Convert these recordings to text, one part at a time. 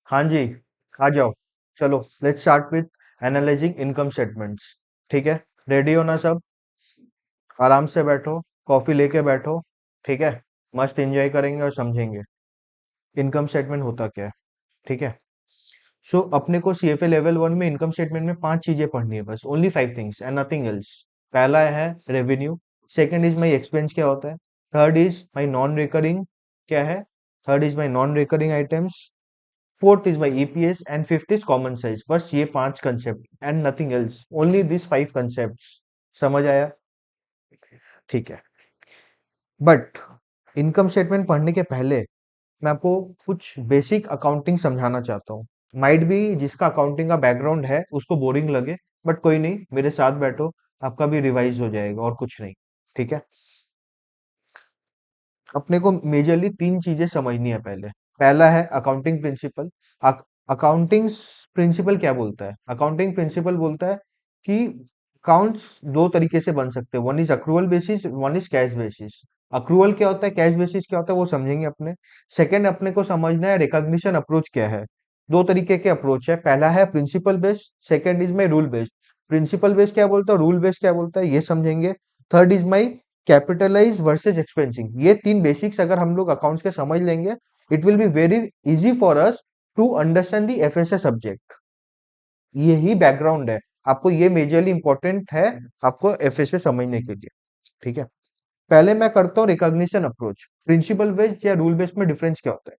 हाँ जी, आ जाओ। चलो let's start with analysing income statements. ठीक है, रेडी हो ना सब? आराम से बैठो, कॉफी लेके बैठो। ठीक है, मस्त एंजॉय करेंगे और समझेंगे इनकम स्टेटमेंट होता क्या है। ठीक है, सो अपने को सीएफए लेवल 1 में इनकम स्टेटमेंट में 5 चीजें पढ़नी है, बस only 5 things and nothing else. पहला है revenue. Second is my expense क्या होता है। Third is my non recurring क्या है। Third is my non recurring items. Fourth is my EPS and fifth is common size. बस ये 5 concept and nothing else, only this 5 concept. समझ आया? ठीक है, बट इनकम स्टेटमेंट पढ़ने के पहले मैं आपको कुछ बेसिक अकाउंटिंग समझाना चाहता हूँ। माइट भी जिसका अकाउंटिंग का बैकग्राउंड है उसको बोरिंग लगे, बट कोई नहीं, मेरे साथ बैठो, आपका भी रिवाइज हो जाएगा और कुछ नहीं। ठीक है, अपने को मेजरली 3 चीजें समझनी है पहले। पहला है अकाउंटिंग प्रिंसिपल। अकाउंटिंग प्रिंसिपल क्या बोलता है? अकाउंटिंग प्रिंसिपल बोलता है कि अकाउंट्स दो तरीके से बन सकते हैं, one is accrual basis, one is cash basis. Accrual क्या होता है, कैश बेसिस क्या होता है, वो समझेंगे अपने। सेकंड अपने को समझना है रिकॉग्निशन अप्रोच क्या है। दो तरीके के अप्रोच है, पहला है principle based, second is my rule based. Principle based क्या बोलता है, रूल बेस्ड क्या बोलता है, ये समझेंगे। Third is my capitalise versus expensing. ये 3 बेसिक्स अगर हम लोग अकाउंट्स के समझ लेंगे, it will be very easy for us to understand the FSA subject. यही बैकग्राउंड है, आपको ये मेजरली इंपॉर्टेंट है आपको एफएसए समझने के लिए। ठीक है, पहले मैं करता हूँ रिकॉग्निशन अप्रोच। प्रिंसिपल बेस्ड या रूल बेस्ड में डिफरेंस क्या होता है?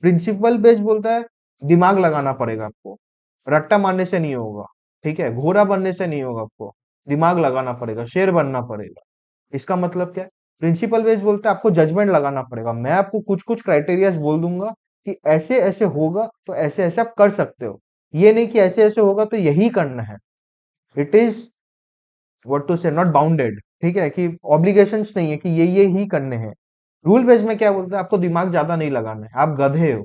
प्रिंसिपल बेस्ड बोलता है दिमाग लगाना पड़ेगा आपको, रट्टा मारने से नहीं होगा। ठीक है, घोड़ा बनने से नहीं होगा, आपको दिमाग लगाना पड़ेगा, शेर बनना पड़ेगा। इसका मतलब क्या है? प्रिंसिपल बेस्ड बोलते हैं आपको जजमेंट लगाना पड़ेगा। मैं आपको कुछ कुछ क्राइटेरियाज बोल दूंगा कि ऐसे ऐसे होगा तो ऐसे ऐसे आप कर सकते हो। ये नहीं कि ऐसे ऐसे होगा तो यही करना है। इट इज व्हाट टू से नॉट बाउंडेड। ठीक है, कि ऑब्लिगेशंस नहीं है कि ये ही करने हैं। रूल बेस्ड में क्या बोलते हैं, आपको दिमाग ज्यादा नहीं लगाना है, आप गधे हो।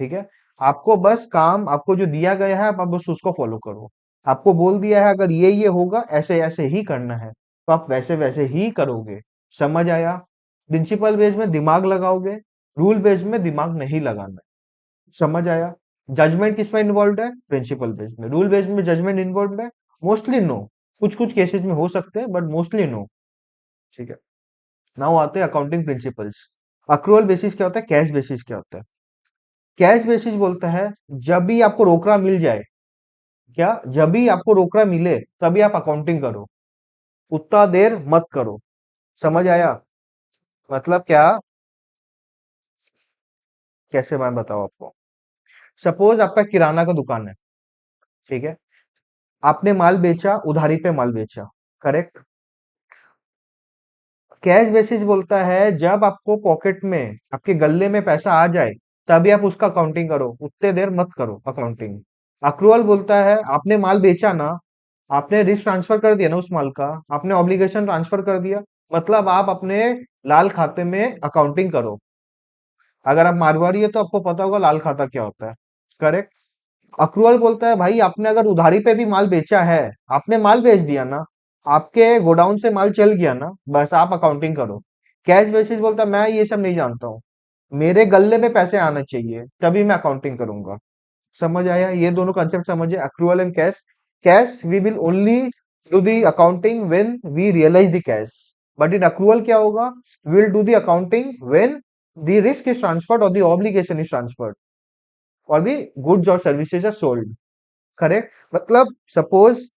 ठीक है, आपको बस काम, आपको जो दिया गया है आप बस उसको फॉलो करो। आपको बोल दिया है अगर ये होगा, ऐसे ऐसे ही करना है, तो आप वैसे वैसे ही करोगे। समझ आया? प्रिंसिपल बेस में दिमाग लगाओगे, रूल बेस में दिमाग नहीं लगाना है। समझ आया? जजमेंट किसमें इन्वॉल्व है? प्रिंसिपल बेस में। रूल बेस में जजमेंट इन्वॉल्व है? मोस्टली नो, कुछ कुछ केसेस में हो सकते हैं बट मोस्टली नो। ठीक है, नाउ आते हैं अकाउंटिंग प्रिंसिपल्स। अक्रूवल बेसिस क्या होता है, कैश बेसिस क्या होता है? कैश बेसिस बोलता है जब भी आपको रोकड़ा मिल जाए, क्या जब भी आपको रोकड़ा मिले तभी आप अकाउंटिंग करो, उतना देर मत करो। समझ आया? मतलब क्या? कैसे मैं बताऊं आपको? सपोज आपका किराना का दुकान है। ठीक है, आपने माल बेचा, उधारी पे माल बेचा। करेक्ट। कैश बेसिस बोलता है जब आपको पॉकेट में, आपके गल्ले में पैसा आ जाए तभी आप उसका अकाउंटिंग करो, उतने देर मत करो अकाउंटिंग। अक्रूवल बोलता है आपने माल बेचा ना, आपने रिस्क ट्रांसफर कर दिया ना उस माल का, आपने ऑब्लिगेशन ट्रांसफर कर दिया, मतलब आप अपने लाल खाते में अकाउंटिंग करो। अगर आप मारवाड़ी है तो आपको पता होगा लाल खाता क्या होता है। करेक्ट। अक्रूवल बोलता है भाई आपने अगर उधारी पे भी माल बेचा है, आपने माल बेच दिया ना, आपके गोडाउन से माल चल गया ना, बस आप अकाउंटिंग करो। कैश बेसिस बोलता है मैं ये सब नहीं जानता हूँ, मेरे गल्ले में पैसे आना चाहिए तभी मैं अकाउंटिंग करूंगा। समझ आया? ये दोनों कंसेप्ट समझिए, accrual and cash. Cash we will only do the accounting when we realise the cash, but in accrual क्या होगा, we will do the accounting when the risk is transferred और द ऑब्लिगेशन इज ट्रांसफर्ड और the goods और services are sold. Correct. मतलब suppose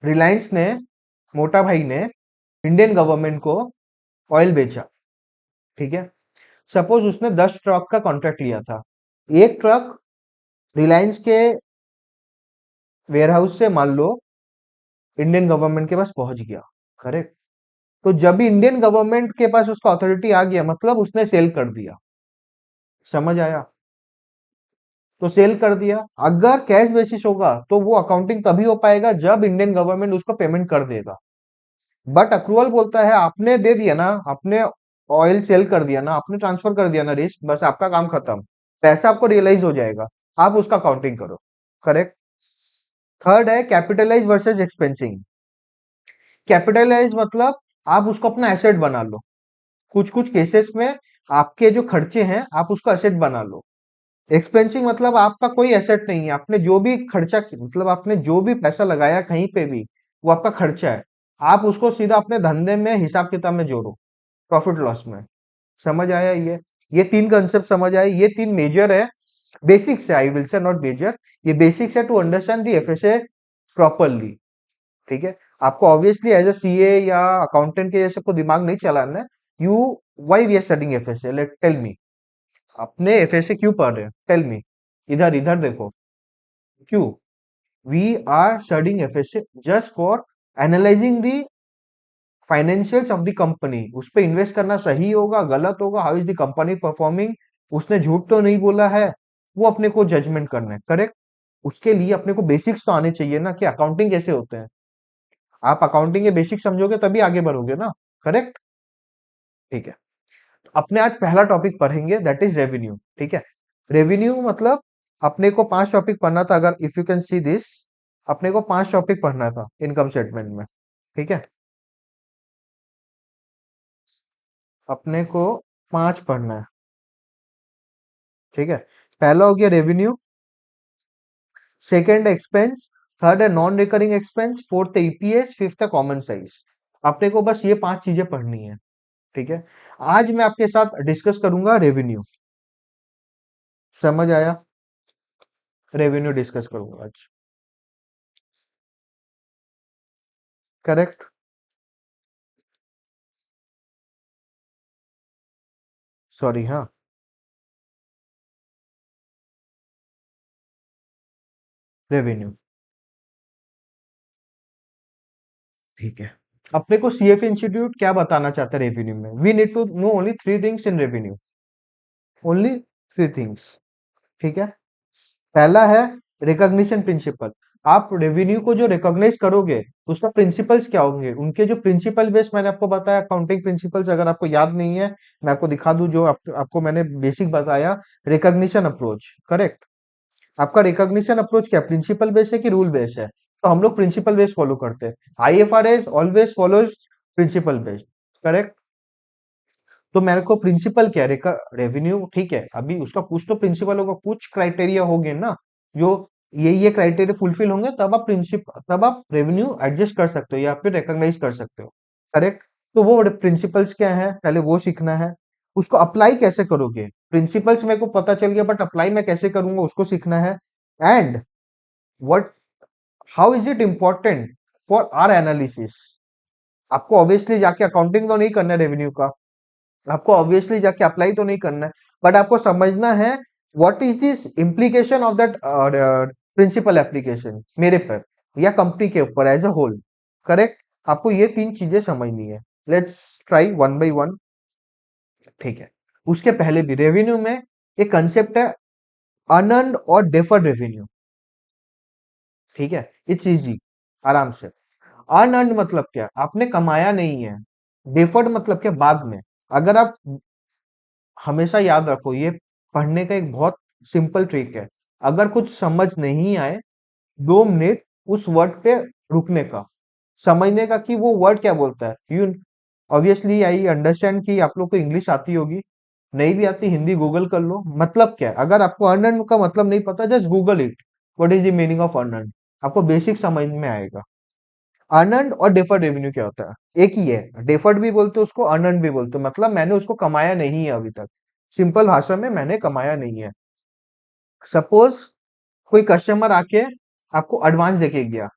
Reliance ने, मोटा भाई ने इंडियन गवर्नमेंट को ऑयल बेचा। ठीक है, सपोज उसने 10 ट्रक का कॉन्ट्रैक्ट लिया था। एक ट्रक रिलायंस के वेयर हाउस से मान लो इंडियन गवर्नमेंट के पास पहुंच गया। करेक्ट। तो जब भी इंडियन गवर्नमेंट के पास उसका अथॉरिटी आ गया, मतलब उसने सेल कर दिया। समझ आया? तो सेल कर दिया। अगर कैश बेसिस होगा तो वो अकाउंटिंग तभी हो पाएगा जब इंडियन गवर्नमेंट उसको पेमेंट कर देगा। बट अक्रूवल बोलता है आपने दे दिया ना, आपने ऑयल सेल कर दिया ना, आपने ट्रांसफर कर दिया ना रिस्क, बस आपका काम खत्म, पैसा आपको रियलाइज हो जाएगा, आप उसका काउंटिंग करो। करेक्ट। थर्ड है कैपिटलाइज वर्सेस एक्सपेंसिंग। कैपिटलाइज मतलब आप उसको अपना एसेट बना लो। कुछ कुछ केसेस में आपके जो खर्चे हैं आप उसको एसेट बना लो। एक्सपेंसिंग मतलब आपका कोई एसेट नहीं है, आपने जो भी खर्चा मतलब आपने जो भी पैसा लगाया कहीं पे भी, वो आपका खर्चा है। आप उसको सीधा अपने धंधे में हिसाब किताब में जोड़ो, प्रॉफिट लॉस में। समझ आया ये तीन कंसेप्ट समझ आए, ये तीन मेजर है, बेसिक्स है, I will say not major, ये बेसिक्स है to understand the FSA properly. ठीक है, आपको ऑब्वियसली एज अ सीए या अकाउंटेंट के जैसे को दिमाग नहीं चलाना है। You why we are studying FSA, let tell me, अपने एफएसए क्यों पढ़ रहे हैं, टेल मी। इधर इधर देखो, क्यों we are studying FSA? Just for analysing the financials of the company, उस पे इन्वेस्ट करना सही होगा गलत होगा, how is the company performing, उसने झूठ तो नहीं बोला है, वो अपने को जजमेंट करना है, करेक्ट। उसके लिए अपने को बेसिक्स तो आने चाहिए ना कि अकाउंटिंग कैसे होते हैं। आप अकाउंटिंग के बेसिक समझोगे तभी आगे बढ़ोगे ना, करेक्ट। ठीक है, तो अपने आज पहला टॉपिक पढ़ेंगे, दैट इज रेवेन्यू। ठीक है, रेवेन्यू मतलब अपने को 5 टॉपिक पढ़ना था, अगर if you can see this, अपने को 5 टॉपिक पढ़ना था इनकम स्टेटमेंट में। ठीक है, अपने को 5 पढ़ना है। ठीक है, पहला हो गया रेवेन्यू, सेकंड एक्सपेंस, थर्ड है नॉन रिकरिंग एक्सपेंस, फोर्थ है ईपीएस, फिफ्थ है कॉमन साइज। अपने को बस ये 5 चीजें पढ़नी है। ठीक है, आज मैं आपके साथ डिस्कस करूंगा रेवेन्यू। समझ आया, रेवेन्यू डिस्कस करूंगा आज, करेक्ट। सॉरी, हाँ, रेवेन्यू। ठीक है, अपने को सीएफ इंस्टीट्यूट क्या बताना चाहता है रेवेन्यू में? We need to know only 3 things in revenue, only 3 things. ठीक है, पहला है रिकॉग्निशन प्रिंसिपल। आप रेवेन्यू को जो रिकॉग्नाइज करोगे उसका प्रिंसिपल्स क्या होंगे, उनके जो प्रिंसिपल बेस मैंने आपको बताया, अकाउंटिंग प्रिंसिपल्स, अगर आपको याद नहीं है मैं आपको दिखा दूं, जो आपको मैंने बेसिक बताया, रिकॉग्निशन अप्रोच, करेक्ट। आपका रिकॉग्निशन अप्रोच क्या, प्रिंसिपल बेस है कि रूल बेस है? तो हम लोग प्रिंसिपल बेस फॉलो करते हैं, IFRS always follows principle base, correct. तो मेरे को प्रिंसिपल क्या है, रेवेन्यू, ठीक है, अभी उसका कुछ तो प्रिंसिपल होगा, कुछ क्राइटेरिया होंगे ना, जो ये क्राइटेरिया फुलफिल होंगे तब आप रेवेन्यू एडजस्ट कर सकते हो या फिर रिकॉग्नाइज कर सकते हो, करेक्ट। तो वो प्रिंसिपल्स क्या है, पहले वो सीखना है। उसको अप्लाई कैसे करोगे, प्रिंसिपल्स मेरे को पता चल गया, बट अप्लाई मैं कैसे करूंगा उसको सीखना है। And what, how is it important for our analysis. आपको ऑब्वियसली जाके अकाउंटिंग तो नहीं करना है रेवेन्यू का, आपको ऑब्वियसली जाके अप्लाई तो नहीं करना है, बट आपको समझना है what is this implication of that principle application मेरे पर या कंपनी के ऊपर एज अ होल, करेक्ट। आपको ये 3 चीजें समझनी है, let's try one by one. ठीक है, उसके पहले भी रेवेन्यू में एक कंसेप्ट है, अनअर्न्ड और डेफर्ड रेवेन्यू। ठीक है, इट्स इजी, आराम से। अनअर्न्ड मतलब क्या, आपने कमाया नहीं है। डेफर्ड मतलब क्या, बाद में। अगर आप, हमेशा याद रखो, ये पढ़ने का एक बहुत सिंपल ट्रिक है। अगर कुछ समझ नहीं आए, 2 मिनट उस वर्ड पे रुकने का, समझने का कि वो वर्ड क्या बोलता है। यू ऑब्वियसली आई अंडरस्टैंड कि आप लोग को इंग्लिश आती होगी, नहीं भी आती हिंदी गूगल कर लो, मतलब क्या है। अगर आपको अनअर्न का मतलब नहीं पता, just Google it, what is the meaning of unearned, आपको बेसिक समझ में आएगा। अनअर्न्ड और डेफर्ड रेवेन्यू क्या होता है, एक ही है, डेफर्ड भी बोलते हैं उसको, अनअर्न्ड भी बोलते हैं, मतलब मैंने उसको कमाया नहीं है अभी तक, सिंपल भाषा में मैंने कमाया नहीं है। सपोज कोई कस्टमर आके आपको एडवांस देके गया,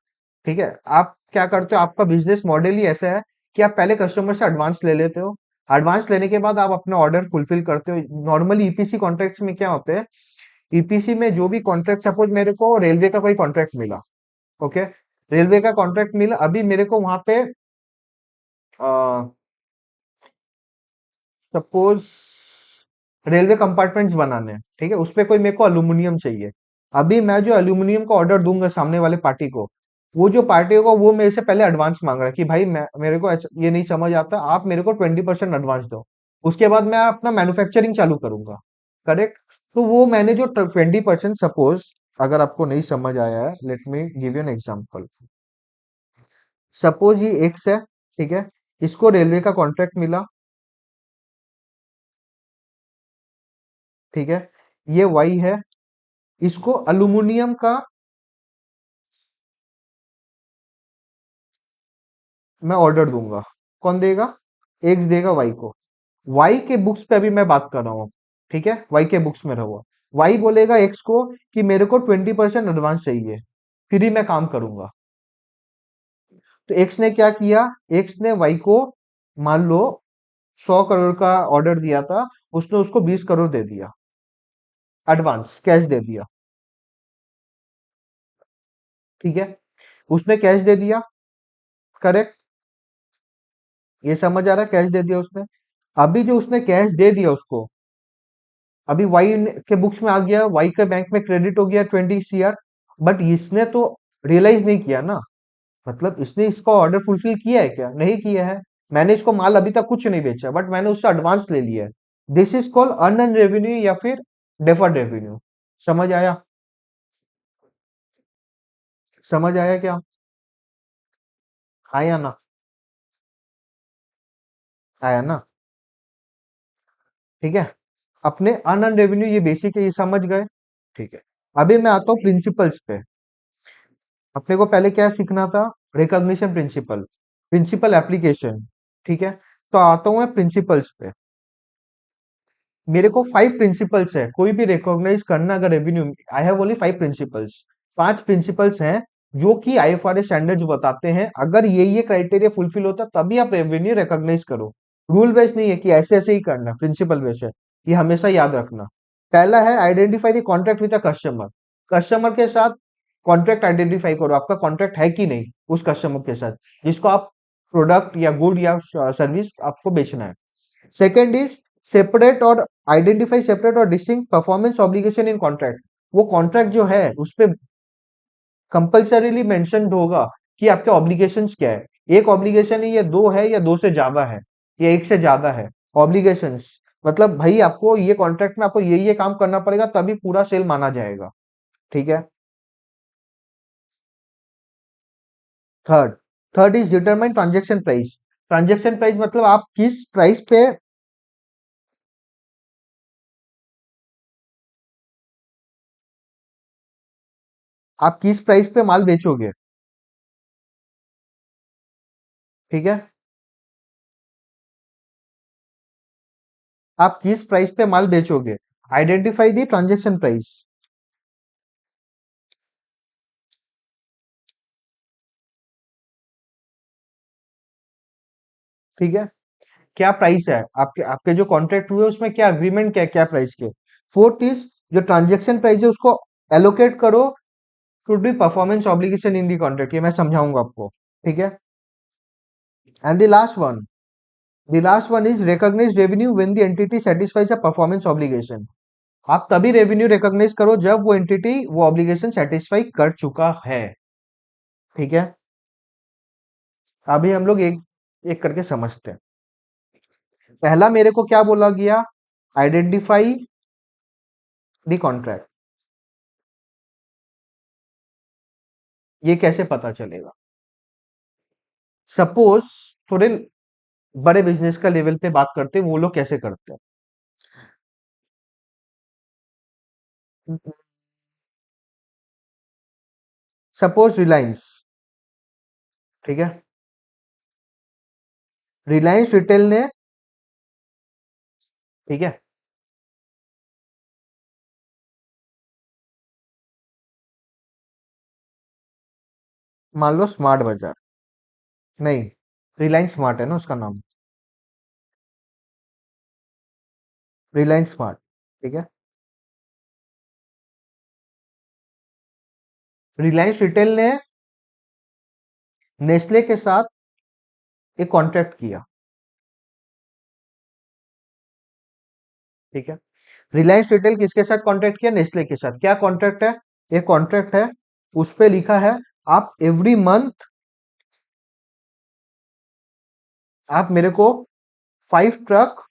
ठीक है, आप क्या करते हो, आपका बिजनेस मॉडल ही ऐसा है कि आप पहले कस्टमर से एडवांस ले लेते हो, एडवांस लेने के बाद आप अपना ऑर्डर फुलफिल करते हो। नॉर्मली ईपीसी कॉन्ट्रैक्ट्स में क्या होते हैं, ईपीसी में जो भी कॉन्ट्रैक्ट, सपोज मेरे को रेलवे का कोई कॉन्ट्रैक्ट मिला, ओके, रेलवे का कॉन्ट्रैक्ट मिला, अभी मेरे को वहां पे सपोज रेलवे कंपार्टमेंट्स बनाने हैं, ठीक है, उस पे कोई मेरे को अल्यूमिनियम चाहिए। अभी मैं जो अल्यूमिनियम का ऑर्डर दूंगा सामने वाले पार्टी को, वो जो पार्टी होगा वो मेरे से पहले एडवांस मांग रहा है कि भाई मेरे को ये नहीं समझ आता, आप मेरे को 20% एडवांस दो, उसके बाद मैं अपना मैन्युफैक्चरिंग चालू करूंगा, करेक्ट। तो वो मैंने जो 20%, सपोज, अगर आपको नहीं समझ आया है, let me give you an example. Suppose ये एक्स है, ठीक है, इसको रेलवे का कॉन्ट्रैक्ट मिला, ठीक है, ये वाई है, इसको अल्यूमिनियम का मैं ऑर्डर दूंगा। कौन देगा? एक्स देगा वाई को। वाई के बुक्स पे अभी मैं बात कर रहा हूँ, ठीक है, वाई के बुक्स में रहो। वाई बोलेगा एक्स को कि मेरे को 20% एडवांस चाहिए, फिर ही मैं काम करूंगा। तो एक्स ने क्या किया? एक्स ने वाई को, मान लो 100 करोड़ का ऑर्डर दिया था, उसने उसको 20 करोड़ दे दिया, एडवांस कैश दे दिया। ठीक है, उसने कैश दे दिया, करेक्ट? ये समझ आ रहा है, कैश दे दिया उसने। अभी जो उसने कैश दे दिया उसको, अभी वाई के बुक्स में आ गया, वाई के बैंक में क्रेडिट हो गया 20 CR। बट इसने तो रियलाइज नहीं किया ना, मतलब इसने इसका ऑर्डर फुलफिल किया है क्या? नहीं किया है। मैंने इसको माल अभी तक कुछ नहीं बेचा, बट मैंने उससे एडवांस ले लिया है। This is called earn revenue या फिर डेफर्ड रेवेन्यू। समझ आया? समझ आया क्या? आया ना? आया ना? ठीक है, अपने अर्न रेवेन्यू ये बेसिक है, ये समझ गए? ठीक है, अभी मैं आता हूँ प्रिंसिपल्स पे। अपने को पहले क्या सीखना था? Recognition principle, principle application. ठीक है, तो आता हूं मैं प्रिंसिपल्स पे। मेरे को 5 प्रिंसिपल्स है, कोई भी रिकॉग्नाइज करना अगर revenue, I have only 5 principles. 5 principles हैं जो कि आईएफआरएस स्टैंडर्ड्स बताते हैं, अगर ये क्राइटेरिया फुलफिल होता तभी आप रेवेन्यू रिकॉग्नाइज करो। रूल बेस नहीं है कि ऐसे ऐसे ही करना, प्रिंसिपल बेस है, ये हमेशा याद रखना। पहला है identify the contract with a customer. Customer के साथ कॉन्ट्रैक्ट आइडेंटिफाई करो, आपका कॉन्ट्रैक्ट है कि नहीं उस कस्टमर के साथ जिसको आप प्रोडक्ट या गुड या सर्विस आपको बेचना है। सेकेंड इज सेपरेट और आइडेंटिफाई सेपरेट और डिस्टिंक्ट परफॉर्मेंस ऑब्लिगेशन इन कॉन्ट्रैक्ट। वो कॉन्ट्रैक्ट जो है उस पे कंपल्सरीली मेंशन्ड होगा कि आपके ऑब्लिगेशंस क्या है। एक ऑब्लिगेशन है, या दो है, या दो से ज्यादा है, या एक से ज्यादा है ऑब्लिगेशंस। मतलब भाई आपको ये कॉन्ट्रैक्ट में आपको ये काम करना पड़ेगा तभी पूरा सेल माना जाएगा। ठीक है। Third, third is determine transaction price. Transaction price मतलब आप किस प्राइस पे माल बेचोगे। ठीक है, आप किस प्राइस पे माल बेचोगे, आइडेंटिफाई दी ट्रांजेक्शन प्राइस। ठीक है, क्या प्राइस है आपके आपके जो कॉन्ट्रैक्ट हुए उसमें, क्या अग्रीमेंट, क्या क्या प्राइस के। फोर्थ इज जो ट्रांजेक्शन प्राइस है उसको एलोकेट करो to be performance obligation in the contract, ये मैं समझाऊंगा आपको। ठीक है, and the last one is recognise revenue when the entity satisfies a performance obligation. आप तभी रेवेन्यू रिकॉग्नाइज करो जब वो एंटिटी वो ऑब्लिगेशन सेटिस्फाई कर चुका है। ठीक है, अभी हम लोग एक एक करके समझते हैं। पहला मेरे को क्या बोला गया? Identify the contract. ये कैसे पता चलेगा? सपोज थोड़े बड़े बिजनेस का लेवल पे बात करते हैं, वो लोग कैसे करते हैं। सपोज रिलायंस, ठीक है, रिलायंस रिटेल ने, ठीक है, मान लो स्मार्ट बाजार, नहीं, रिलायंस स्मार्ट है ना उसका नाम, रिलायंस स्मार्ट। ठीक है, रिलायंस रिटेल ने नेस्ले के साथ एक कॉन्ट्रैक्ट किया। ठीक है, रिलायंस रिटेल किसके साथ कॉन्ट्रैक्ट किया? नेस्ले के साथ। क्या कॉन्ट्रैक्ट है? एक कॉन्ट्रैक्ट है, उस पे लिखा है आप एवरी मंथ आप मेरे को 5 ट्रक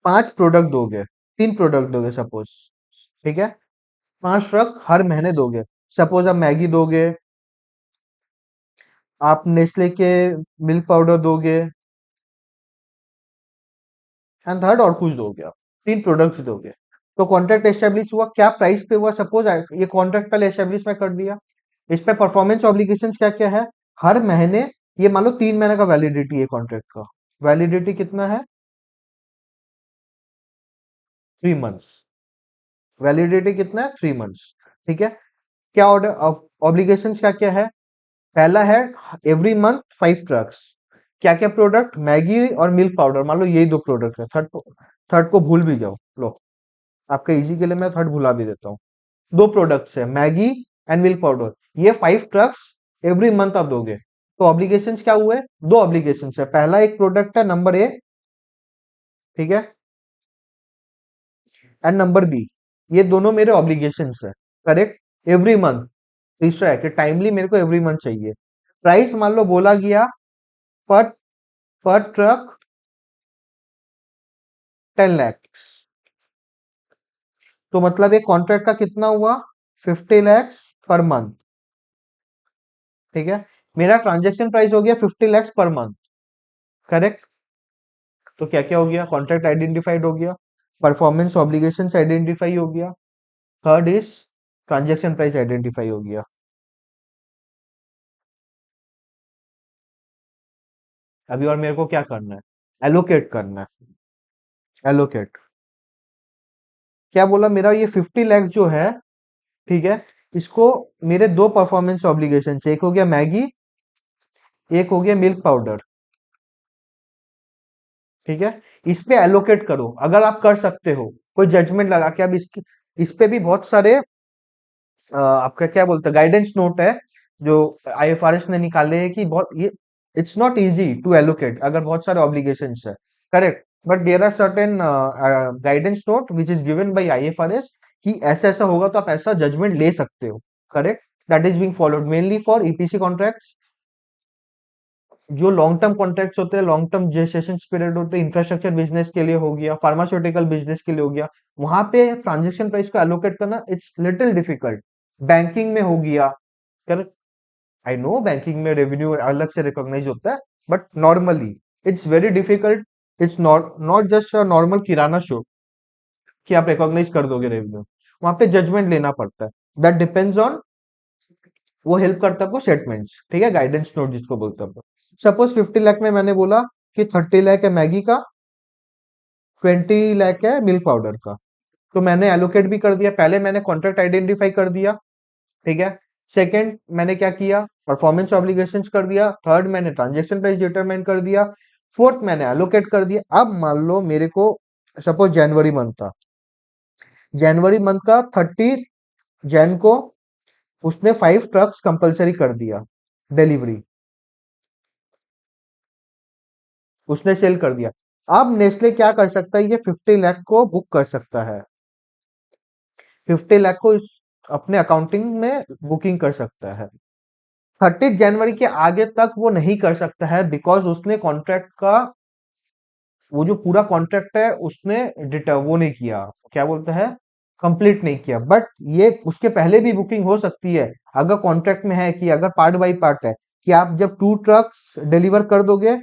5 प्रोडक्ट दोगे, 3 प्रोडक्ट दोगे सपोज। ठीक है, 5 ट्रक हर महीने दोगे। सपोज आप मैगी दोगे, आप नेस्ले के मिल्क पाउडर दोगे, एंड थर्ड और कुछ दोगे आप। तीन प्रोडक्ट्स दोगे। तो कॉन्ट्रैक्ट एस्टेब्लिश हुआ, क्या प्राइस पे हुआ, सपोज ये कॉन्ट्रैक्ट पहले एस्टेब्लिश में कर दिया। इस पे परफॉर्मेंस ऑब्लिगेशंस क्या क्या है, हर महीने, ये मान लो 3 महीने का वैलिडिटी है कॉन्ट्रैक्ट का, वैलिडिटी कितना है, 3 मंथ्स, वैलिडिटी कितना है, 3 मंथ्स। ठीक है। क्या ऑर्डर ऑब्लिगेशंस क्या क्या है, पहला है एवरी मंथ 5 ट्रक्स। क्या क्या प्रोडक्ट, मैगी और मिल्क पाउडर, मान लो यही दो प्रोडक्ट है, थर्ड को भूल भी जाओ, लो आपके इजी के लिए मैं थर्ड भुला भी देता हूँ। दो प्रोडक्ट्स है, मैगी एंड मिल्क पाउडर, ये 5 ट्रक्स एवरी मंथ आप दोगे। तो ऑब्लिगेशंस क्या हुए, दो ऑब्लिगेशंस है, पहला एक प्रोडक्ट है नंबर ए, ठीक है, एंड नंबर बी, ये दोनों मेरे ऑब्लिगेशंस है, करेक्ट। एवरी मंथ, तीसरा है कि टाइमली मेरे को एवरी मंथ चाहिए। प्राइस मान लो बोला गया पर पर ट्रक 10 lakhs, तो मतलब एक कॉन्ट्रैक्ट का कितना हुआ, 50 lakhs पर मंथ। ठीक है, मेरा ट्रांजेक्शन प्राइस हो गया 50 lakhs पर मंथ, करेक्ट। तो क्या क्या हो गया, कॉन्ट्रैक्ट आइडेंटिफाइड हो गया, परफॉर्मेंस ऑब्लिगेशंस आइडेंटिफाई हो गया, third is transaction price identify हो गया। अभी और मेरे को क्या करना है, एलोकेट करना है, एलोकेट। क्या बोला, मेरा ये 50 लाख जो है, ठीक है, इसको मेरे दो परफॉर्मेंस ऑब्लिगेशन, एक हो गया मैगी, एक हो गया मिल्क पाउडर, ठीक है, इस पे एलोकेट करो। अगर आप कर सकते हो, कोई जजमेंट लगा के, अब इस पे भी बहुत सारे आपका क्या बोलते हैं गाइडेंस नोट है जो आईएफआरएस ने निकाले हैं कि बहुत ये, it's not easy to allocate अगर बहुत सारे ऑब्लिगेशंस है, correct. But there are certain guidance note which is given by IFRS कि ऐसा ऐसा होगा तो आप ऐसा जजमेंट ले सकते हो, correct. That is being followed mainly for EPC contracts, जो लॉन्ग टर्म कॉन्ट्रैक्ट्स होते हैं, लॉन्ग टर्म जेस्टेशन पीरियड होते हैं, इंफ्रास्ट्रक्चर बिजनेस के लिए हो गया, फार्मास्यूटिकल बिजनेस के लिए हो गया, वहां पे ट्रांजेक्शन प्राइस को एलोकेट करना इट्स लिटिल डिफिकल्ट। बैंकिंग में हो गया, कर, आई नो बैंकिंग में रेवेन्यू अलग से रिकॉग्नाइज होता है, but normally it's very difficult. It's not not just a normal kirana show कि आप रिकॉग्नाइज कर दोगे रेवेन्यू, वहां पे जजमेंट लेना पड़ता है। दैट डिपेंड्स ऑन, वो हेल्प करता है आपको स्टेटमेंट्स, ठीक है, गाइडेंस नोट जिसको बोलते हैं। सपोज 50 लाख में मैंने बोला कि 30 लाख है मैगी का, 20 लाख है मिल्क पाउडर का, तो मैंने एलोकेट भी कर दिया, पहले मैंने कॉन्ट्रैक्ट आइडेंटिफाई कर दिया, ठीक है। सेकंड मैंने क्या किया, परफॉर्मेंस ऑब्लिगेशंस कर दिया, थर्ड मैंने ट्रांजैक्शन प्राइस डिटरमाइन कर दिया, फोर्थ मैंने एलोकेट कर दिया। अब मान लो मेरे को, सपोज जनवरी मंथ था, जनवरी मंथ का 30 जैन को उसने 5 ट्रक्स कंपलसरी कर दिया डिलीवरी, उसने सेल कर दिया। अब नेस्ले क्या कर सकता है, ये 50 लाख को बुक कर सकता है, 50 लाख को इस अपने अकाउंटिंग में बुकिंग कर सकता है। 30 जनवरी के आगे तक वो नहीं कर सकता है, बिकॉज उसने कॉन्ट्रैक्ट का, वो जो पूरा कॉन्ट्रैक्ट है उसने वो नहीं किया, क्या बोलते हैं, कंप्लीट नहीं किया। बट ये उसके पहले भी बुकिंग हो सकती है, अगर कॉन्ट्रैक्ट में है कि अगर पार्ट बाई पार्ट है कि आप जब 2 ट्रक्स डिलीवर कर दोगे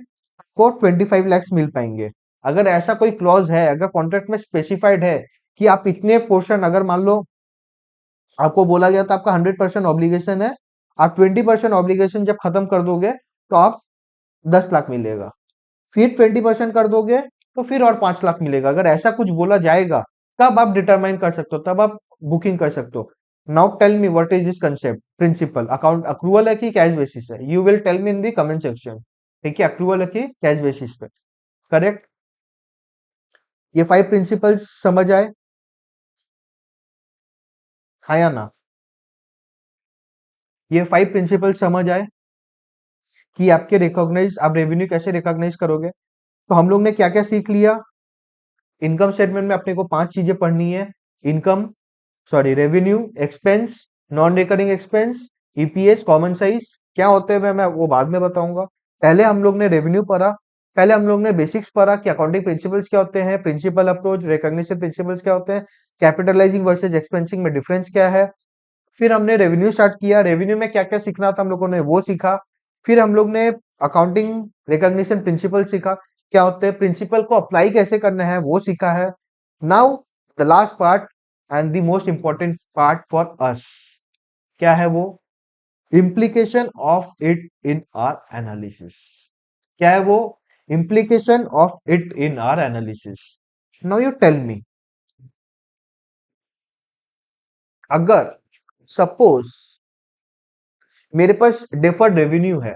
को 25 lakhs मिल पाएंगे। अगर ऐसा कोई क्लॉज है, अगर कॉन्ट्रैक्ट में स्पेसिफाइड है कि आप इतने पोर्शन, अगर मान लो आपको बोला गया था आपका 100% ऑब्लिगेशन है, आप 20% ऑब्लिगेशन जब खत्म कर दोगे तो आप 10 लाख मिलेगा, फिर 20% कर दोगे तो फिर और 5 लाख मिलेगा। अगर ऐसा कुछ बोला जाएगा तब आप डिटरमाइन कर सकते हो, तब आप बुकिंग कर सकते हो। Now tell me what is this concept, principle account accrual है कि कैश बेसिस है, you will tell me in the comment section, ठीक है, अक्रूवल है कि कैश बेसिस पे, करेक्ट। ये 5 प्रिंसिपल्स समझ आए, हाँ या ना, ये 5 प्रिंसिपल्स समझ आए कि आपके रिकॉग्नाइज, आप रेवेन्यू कैसे रिकॉग्नाइज करोगे। तो हम लोग ने क्या क्या सीख लिया, इनकम स्टेटमेंट में अपने को 5 चीजें पढ़नी है, income, sorry revenue, expense, non recurring expense, EPS, common size, क्या होते हैं मैं वो बाद में बताऊंगा। पहले हम लोग ने रेवेन्यू पढ़ा, पहले हम लोग ने बेसिक्स पढ़ा कि अकाउंटिंग प्रिंसिपल्स क्या होते हैं, प्रिंसिपल अप्रोच, रिकॉग्निशन प्रिंसिपल्स क्या होते हैं, कैपिटलाइजिंग वर्सेज एक्सपेंसिंग में डिफरेंस क्या है। फिर हमने रेवेन्यू स्टार्ट किया, रेवेन्यू में क्या क्या सीखना था हम लोगों ने वो सीखा। फिर हम लोग ने अकाउंटिंग रिकॉग्निशन प्रिंसिपल सीखा, क्या होते हैं, प्रिंसिपल को अप्लाई कैसे करना है वो सीखा है। Now the last part and the most important part for us, क्या है वो? implication of it in our analysis. क्या है वो? implication of it in our analysis. Now you tell me, अगर सपोज मेरे पास डिफर्ड रेवेन्यू है,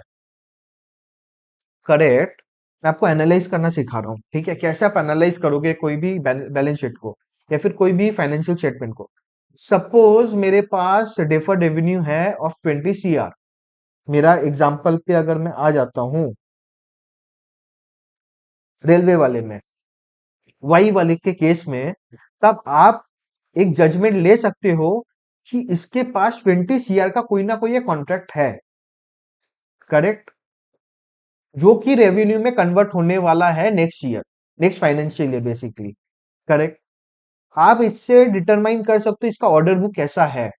करेक्ट, मैं आपको एनालाइज करना सिखा रहा हूं, ठीक है? कैसे आप एनालाइज करोगे कोई भी बैलेंस शीट को या फिर कोई भी फाइनेंशियल स्टेटमेंट को। सपोज मेरे पास डिफर्ड रेवेन्यू है ऑफ 20 CR। मेरा एग्जांपल पे अगर मैं आ जाता हूं, रेलवे वाले में, वाई वाले के केस में, तब आप एक जजमेंट ले सकते हो कि इसके पास 20 CR का कोई ना कोई कॉन्ट्रैक्ट है, करेक्ट, जो कि रेवेन्यू में कन्वर्ट होने वाला है next year, next financial year basically, correct. आप इससे डिटरमाइन कर सकते हो इसका ऑर्डर बुक कैसा है।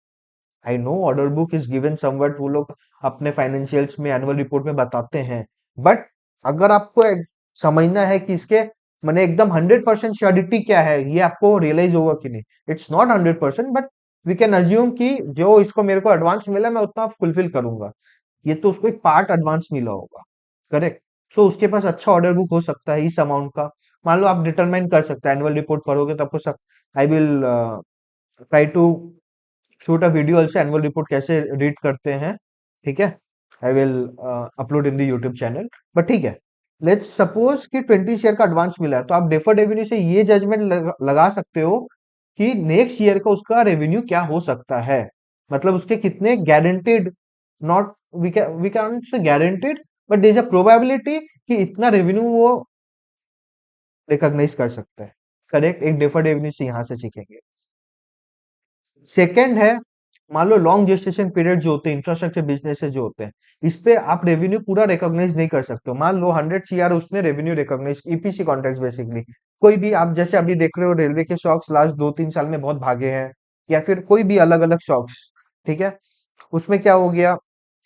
I know order book is given somewhat, वो लोग अपने फाइनेंशियल्स में एनुअल रिपोर्ट में बताते हैं, बट अगर आपको समझना है कि इसके मैंने एकदम 100% श्योरिटी क्या है, ये आपको रियलाइज होगा कि नहीं। It's not 100%, but we can assume कि जो इसको मेरे को एडवांस मिला मैं उतना फुलफिल करूंगा। ये तो उसको एक पार्ट एडवांस मिला होगा, करेक्ट। सो उसके पास अच्छा ऑर्डर बुक हो सकता है इस अमाउंट का। मान लो आप डिटरमाइन कर सकते हैं, एनुअल रिपोर्ट पढ़ोगे तो आपको सब, I will try to shoot a video also, annual report कैसे रीड करते हैं, ठीक है? I will upload in the YouTube channel. But ठीक है, लेट्स सपोज कि 20 शेयर का एडवांस मिला है, तो आप डेफर्ड रेवेन्यू से ये जजमेंट लगा सकते हो कि नेक्स्ट ईयर का उसका रेवेन्यू क्या हो सकता है, मतलब उसके कितने guaranteed, not, we can say guaranteed, but there is a probability कि इतना रेवेन्यू वो रिकॉग्नाइज कर सकता है, करेक्ट। एक डेफर्ड रेवेन्यू से यहां से सीखेंगे। सेकंड है, मान लो लॉन्ग जेस्टेशन पीरियड जो होते हैं, इंफ्रास्ट्रक्चर बिजनेसेस जो होते हैं, इस पे आप रेवेन्यू पूरा रिकॉग्नाइज नहीं कर सकते हो। मान लो 100 CR उसने revenue recognise, EPC contract basically, कोई भी आप जैसे अभी देख रहे हो रेलवे के शॉक्स लास्ट 2-3 साल में बहुत भागे हैं, या फिर कोई भी अलग अलग शॉक्स, ठीक है? उसमें क्या हो गया,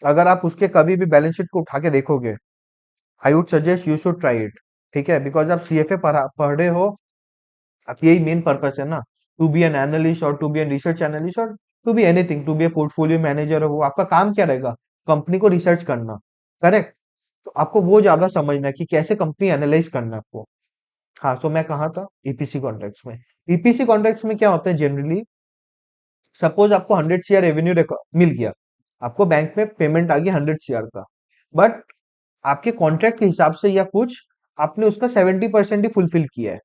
अगर आप उसके कभी भी बैलेंस शीट को उठा के देखोगे, I would suggest you should try it, ठीक है? बिकॉज आप सीएफए पढ़ रहे हो, अब यही मेन पर्पस है ना, टू बी एन एनालिस्ट और to be an research analyst और to be anything, to be a portfolio manager, हो आपका काम क्या रहेगा? कंपनी को रिसर्च करना, करेक्ट। तो आपको वो ज्यादा समझना है कि कैसे कंपनी एनालाइज करना है आपको। हाँ, सो मैं कहा था ईपीसी कॉन्ट्रैक्ट्स में। ईपीसी कॉन्ट्रैक्ट्स में क्या होता है जनरली, सपोज आपको 100 CR रेवेन्यू मिल गया, आपको बैंक में पेमेंट आ गया 100 CR का, बट आपके कॉन्ट्रैक्ट के हिसाब से या कुछ, आपने उसका 70% ही फुलफिल किया है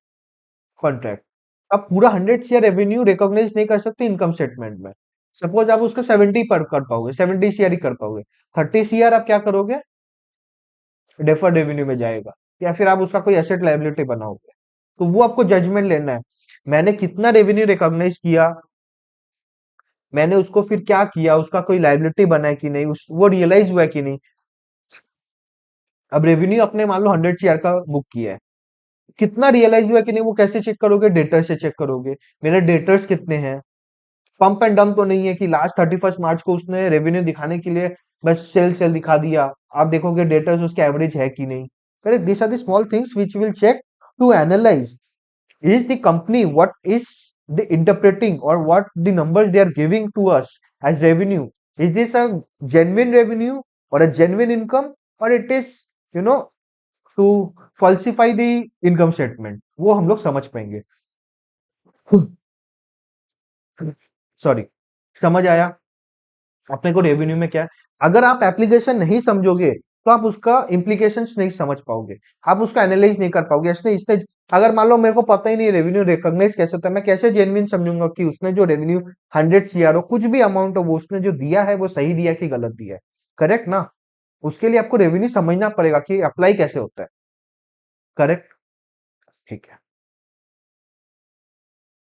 कॉन्ट्रैक्ट। आप पूरा 100 CR रेवेन्यू रिकॉग्नाइज नहीं कर सकते इनकम स्टेटमेंट में। सपोज आप उसका 70 पर कर पाओगे, 70 CR ही कर पाओगे, 30 CR आप क्या करोगे, डेफर्ड रेवेन्यू में जाएगा, या फिर आप उसका कोई एसेट लायबिलिटी बनाओगे। तो वो आपको जजमेंट लेना है, मैंने कितना रेवेन्यू रिकॉग्नाइज किया, मैंने उसको फिर क्या किया, उसका कोई लायबिलिटी बना है कि नहीं, उस वो रियलाइज हुआ है कि नहीं। अब रेवेन्यू अपने मान लो 100 CR का बुक किया है, कितना रियलाइज हुआ है कि नहीं वो कैसे चेक करोगे, डेटर से चेक करोगे, मेरे डेटर्स कितने हैं। पंप एंड डंप तो नहीं है कि लास्ट 31 मार्च को उसने रेवेन्यू दिखाने के लिए बस सेल सेल दिखा दिया, आप देखोगे डेटर्स उसके एवरेज है कि नहीं। Correct, this are the small things which will check to analyse, is the company, what is the interpreting or what the numbers they are giving to us as revenue, is this a genuine revenue or a genuine income, or it is, you know, to falsify the income statement, वो हम लोग समझ पाएंगे। Sorry, समझ आया अपने को revenue में क्या है? अगर आप एप्लीकेशन नहीं समझोगे तो आप उसका इम्प्लीकेशंस नहीं समझ पाओगे, आप उसका एनालाइज नहीं कर पाओगे। इसने इसने अगर मान लो मेरे को पता ही नहीं रेवेन्यू रिकॉग्नाइज कैसे होता है, मैं कैसे जेन्युइन समझूंगा कि उसने जो रेवेन्यू 100 CR हो, कुछ भी अमाउंट हो, वो उसने जो दिया है वो सही दिया कि गलत दिया है, करेक्ट ना? उसके लिए आपको रेवेन्यू समझना पड़ेगा कि अप्लाई कैसे होता है, करेक्ट। ठीक है,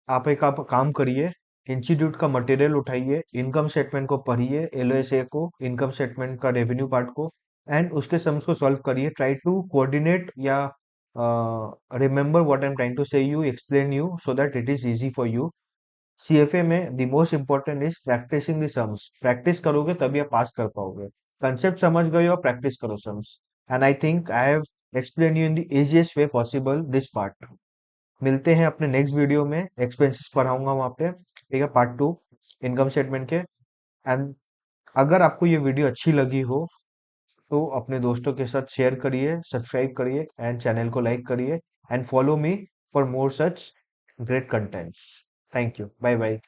आप एक आप काम करिए, इंस्टीट्यूट का मटेरियल उठाइए, इनकम स्टेटमेंट को पढ़िए, एलओएसए को, इनकम स्टेटमेंट का रेवेन्यू पार्ट को, एंड उसके सम्स को सॉल्व करिए। ट्राई टू कोऑर्डिनेट या remember what I am trying to say you, explain you, so that it is easy for you. CFA में the most important is practising the sums, practice करोगे तभी आप पास कर पाओगे। Concept समझ गए और प्रैक्टिस करो sums, and I think I have explained you in the easiest way possible this part. मिलते हैं अपने नेक्स्ट वीडियो में, एक्सपेंसेस पढ़ाऊंगा वहां पे, ठीक है, पार्ट 2 इनकम स्टेटमेंट के। एंड अगर आपको ये वीडियो अच्छी लगी हो तो अपने दोस्तों के साथ शेयर करिए, सब्सक्राइब करिए एंड चैनल को लाइक करिए and follow me for more such great contents. Thank you, bye bye.